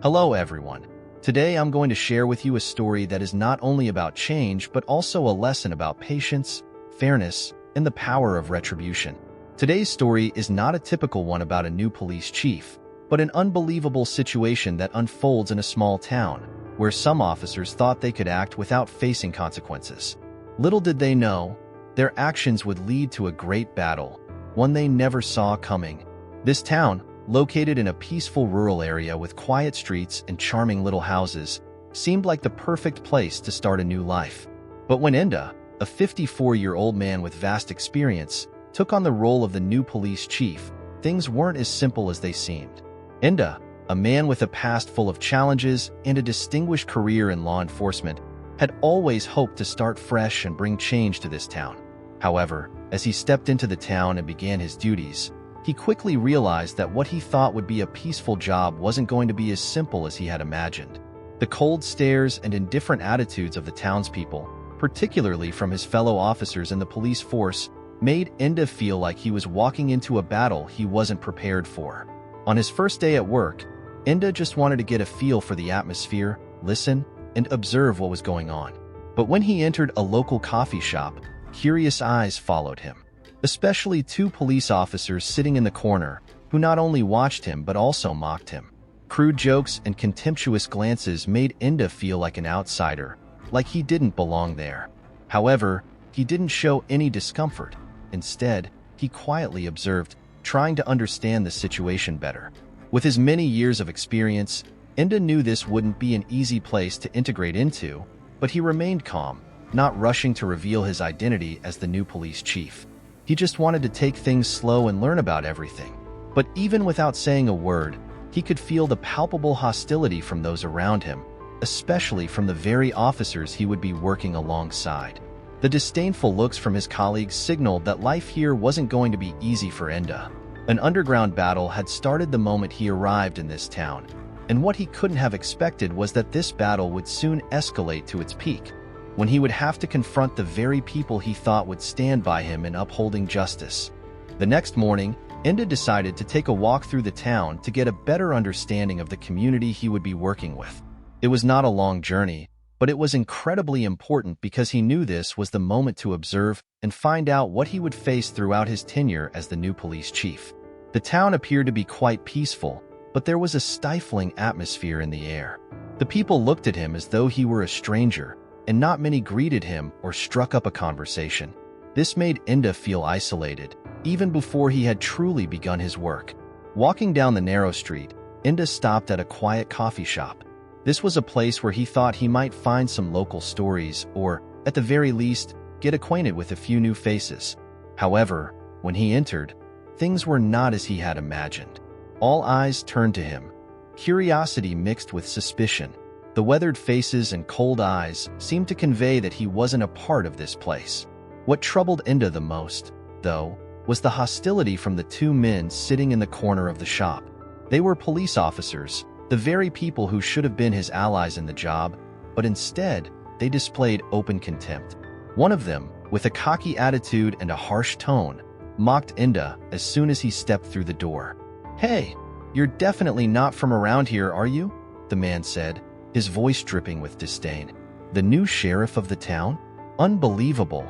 Hello everyone. Today I'm going to share with you a story that is not only about change but also a lesson about patience, fairness, and the power of retribution. Today's story is not a typical one about a new police chief, but an unbelievable situation that unfolds in a small town, where some officers thought they could act without facing consequences. Little did they know, their actions would lead to a great battle, one they never saw coming. This town, located in a peaceful rural area with quiet streets and charming little houses, seemed like the perfect place to start a new life. But when Enda, a 54-year-old man with vast experience, took on the role of the new police chief, things weren't as simple as they seemed. Enda, a man with a past full of challenges and a distinguished career in law enforcement, had always hoped to start fresh and bring change to this town. However, as he stepped into the town and began his duties, he quickly realized that what he thought would be a peaceful job wasn't going to be as simple as he had imagined. The cold stares and indifferent attitudes of the townspeople, particularly from his fellow officers in the police force, made Enda feel like he was walking into a battle he wasn't prepared for. On his first day at work, Enda just wanted to get a feel for the atmosphere, listen, and observe what was going on. But when he entered a local coffee shop, curious eyes followed him. Especially two police officers sitting in the corner, who not only watched him but also mocked him. Crude jokes and contemptuous glances made Enda feel like an outsider, like he didn't belong there. However, he didn't show any discomfort. Instead, he quietly observed, trying to understand the situation better. With his many years of experience, Enda knew this wouldn't be an easy place to integrate into, but he remained calm, not rushing to reveal his identity as the new police chief. He just wanted to take things slow and learn about everything. But even without saying a word, he could feel the palpable hostility from those around him, especially from the very officers he would be working alongside. The disdainful looks from his colleagues signaled that life here wasn't going to be easy for Enda. An underground battle had started the moment he arrived in this town, and what he couldn't have expected was that this battle would soon escalate to its peak, when he would have to confront the very people he thought would stand by him in upholding justice. The next morning, Enda decided to take a walk through the town to get a better understanding of the community he would be working with. It was not a long journey, but it was incredibly important because he knew this was the moment to observe and find out what he would face throughout his tenure as the new police chief. The town appeared to be quite peaceful, but there was a stifling atmosphere in the air. The people looked at him as though he were a stranger, and not many greeted him or struck up a conversation. This made Enda feel isolated, even before he had truly begun his work. Walking down the narrow street, Enda stopped at a quiet coffee shop. This was a place where he thought he might find some local stories or, at the very least, get acquainted with a few new faces. However, when he entered, things were not as he had imagined. All eyes turned to him, curiosity mixed with suspicion. The weathered faces and cold eyes seemed to convey that he wasn't a part of this place. What troubled Enda the most, though, was the hostility from the two men sitting in the corner of the shop. They were police officers, the very people who should have been his allies in the job, but instead, they displayed open contempt. One of them, with a cocky attitude and a harsh tone, mocked Enda as soon as he stepped through the door. "Hey, you're definitely not from around here, are you?" the man said, his voice dripping with disdain. "The new sheriff of the town? Unbelievable."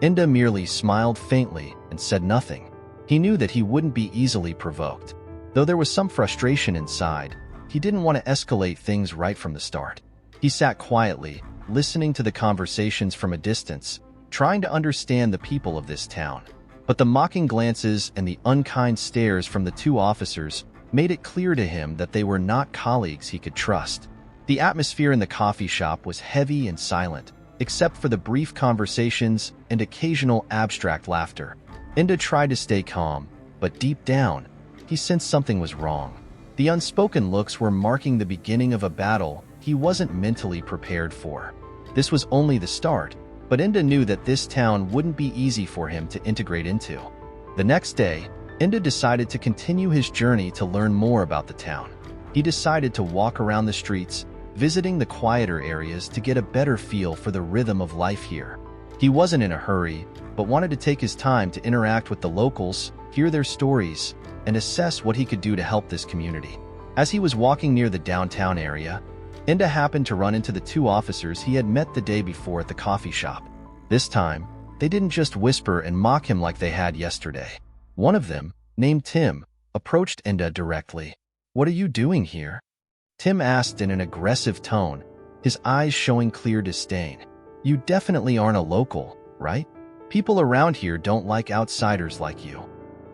Enda merely smiled faintly and said nothing. He knew that he wouldn't be easily provoked. Though there was some frustration inside, he didn't want to escalate things right from the start. He sat quietly, listening to the conversations from a distance, trying to understand the people of this town. But the mocking glances and the unkind stares from the two officers made it clear to him that they were not colleagues he could trust. The atmosphere in the coffee shop was heavy and silent, except for the brief conversations and occasional abstract laughter. Enda tried to stay calm, but deep down, he sensed something was wrong. The unspoken looks were marking the beginning of a battle he wasn't mentally prepared for. This was only the start, but Enda knew that this town wouldn't be easy for him to integrate into. The next day, Enda decided to continue his journey to learn more about the town. He decided to walk around the streets, visiting the quieter areas to get a better feel for the rhythm of life here. He wasn't in a hurry, but wanted to take his time to interact with the locals, hear their stories, and assess what he could do to help this community. As he was walking near the downtown area, Inda happened to run into the two officers he had met the day before at the coffee shop. This time, they didn't just whisper and mock him like they had yesterday. One of them, named Tim, approached Inda directly. "What are you doing here?" Tim asked in an aggressive tone, his eyes showing clear disdain. "You definitely aren't a local, right? People around here don't like outsiders like you."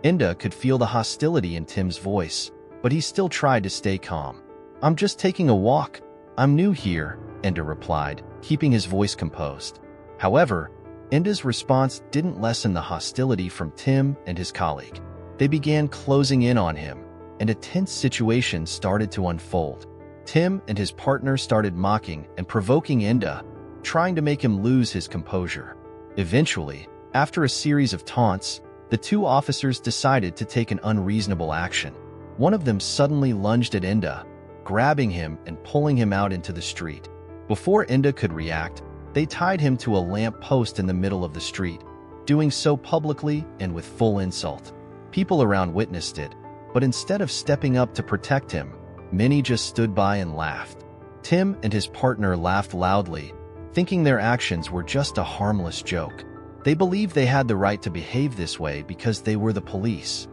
Inda could feel the hostility in Tim's voice, but he still tried to stay calm. "I'm just taking a walk. I'm new here," Inda replied, keeping his voice composed. However, Inda's response didn't lessen the hostility from Tim and his colleague. They began closing in on him, and a tense situation started to unfold. Tim and his partner started mocking and provoking Inda, trying to make him lose his composure. Eventually, after a series of taunts, the two officers decided to take an unreasonable action. One of them suddenly lunged at Inda, grabbing him and pulling him out into the street. Before Inda could react, they tied him to a lamp post in the middle of the street, doing so publicly and with full insult. People around witnessed it, but instead of stepping up to protect him, many just stood by and laughed. Tim and his partner laughed loudly, thinking their actions were just a harmless joke. They believed they had the right to behave this way because they were the police.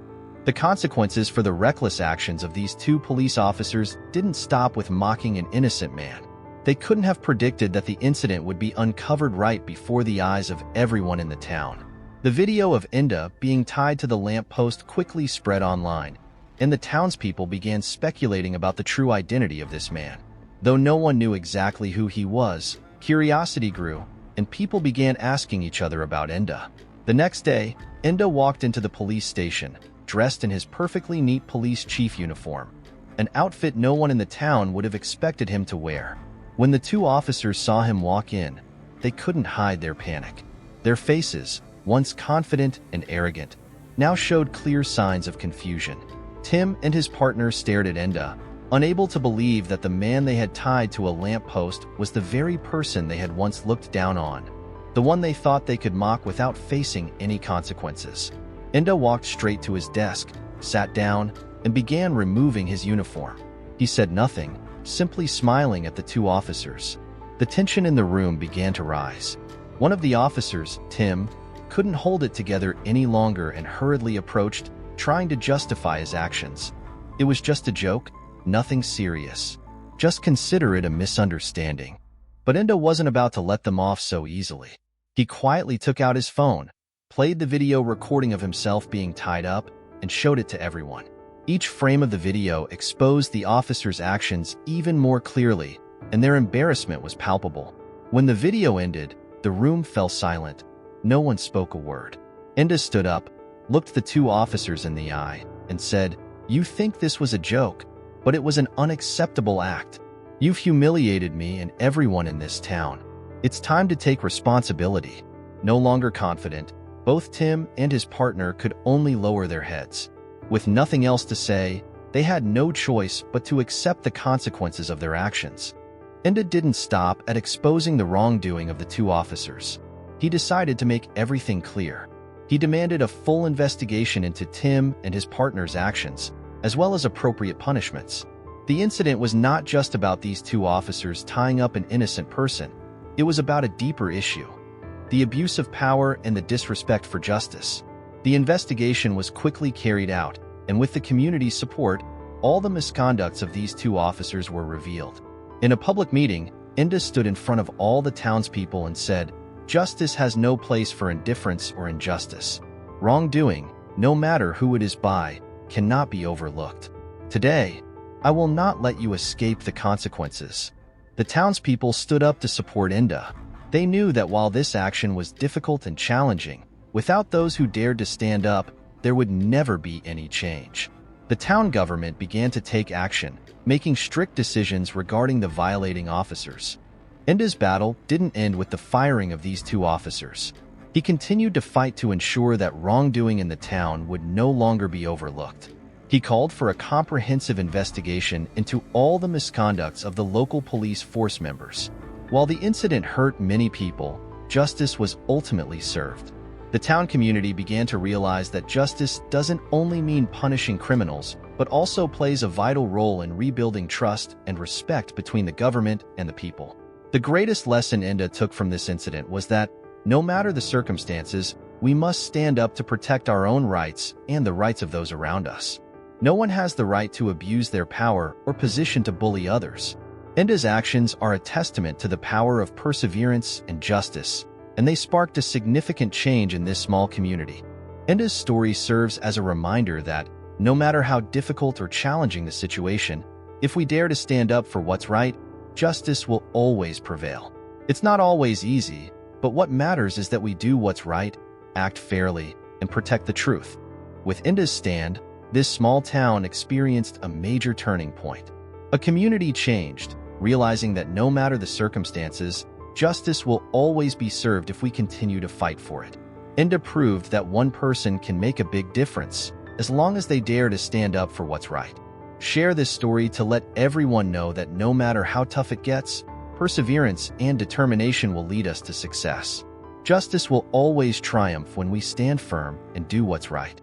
The consequences for the reckless actions of these two police officers didn't stop with mocking an innocent man. They couldn't have predicted that the incident would be uncovered right before the eyes of everyone in the town. The video of Inda being tied to the lamppost quickly spread online, and the townspeople began speculating about the true identity of this man. Though no one knew exactly who he was, curiosity grew, and people began asking each other about Inda. The next day, Inda walked into the police station, dressed in his perfectly neat police chief uniform, an outfit no one in the town would have expected him to wear. When the two officers saw him walk in, they couldn't hide their panic. Their faces, once confident and arrogant, now showed clear signs of confusion. Tim and his partner stared at Inda, unable to believe that the man they had tied to a lamppost was the very person they had once looked down on, the one they thought they could mock without facing any consequences. Inda walked straight to his desk, sat down, and began removing his uniform. He said nothing, simply smiling at the two officers. The tension in the room began to rise. One of the officers, Tim, couldn't hold it together any longer and hurriedly approached, trying to justify his actions. It was just a joke, nothing serious. Just consider it a misunderstanding. But Inda wasn't about to let them off so easily. He quietly took out his phone, played the video recording of himself being tied up, and showed it to everyone. Each frame of the video exposed the officers' actions even more clearly, and their embarrassment was palpable. When the video ended, the room fell silent. No one spoke a word. Inda stood up, looked the two officers in the eye, and said, "You think this was a joke, but it was an unacceptable act. You've humiliated me and everyone in this town. It's time to take responsibility." No longer confident, both Tim and his partner could only lower their heads. With nothing else to say, they had no choice but to accept the consequences of their actions. Inda didn't stop at exposing the wrongdoing of the two officers. He decided to make everything clear. He demanded a full investigation into Tim and his partner's actions, as well as appropriate punishments. The incident was not just about these two officers tying up an innocent person. It was about a deeper issue: the abuse of power and the disrespect for justice. The investigation was quickly carried out, and with the community's support, all the misconducts of these two officers were revealed. In a public meeting, Inda stood in front of all the townspeople and said, "Justice has no place for indifference or injustice. Wrongdoing, no matter who it is by, cannot be overlooked. Today, I will not let you escape the consequences." The townspeople stood up to support Inda. They knew that while this action was difficult and challenging, without those who dared to stand up, there would never be any change. The town government began to take action, making strict decisions regarding the violating officers. Inda's battle didn't end with the firing of these two officers. He continued to fight to ensure that wrongdoing in the town would no longer be overlooked. He called for a comprehensive investigation into all the misconducts of the local police force members. While the incident hurt many people, justice was ultimately served. The town community began to realize that justice doesn't only mean punishing criminals, but also plays a vital role in rebuilding trust and respect between the government and the people. The greatest lesson Inda took from this incident was that, no matter the circumstances, we must stand up to protect our own rights and the rights of those around us. No one has the right to abuse their power or position to bully others. Inda's actions are a testament to the power of perseverance and justice, and they sparked a significant change in this small community. Inda's story serves as a reminder that, no matter how difficult or challenging the situation, if we dare to stand up for what's right, justice will always prevail. It's not always easy, but what matters is that we do what's right, act fairly, and protect the truth. With Inda's stand, this small town experienced a major turning point. A community changed, realizing that no matter the circumstances, justice will always be served if we continue to fight for it. Inda proved that one person can make a big difference, as long as they dare to stand up for what's right. Share this story to let everyone know that no matter how tough it gets, perseverance and determination will lead us to success. Justice will always triumph when we stand firm and do what's right.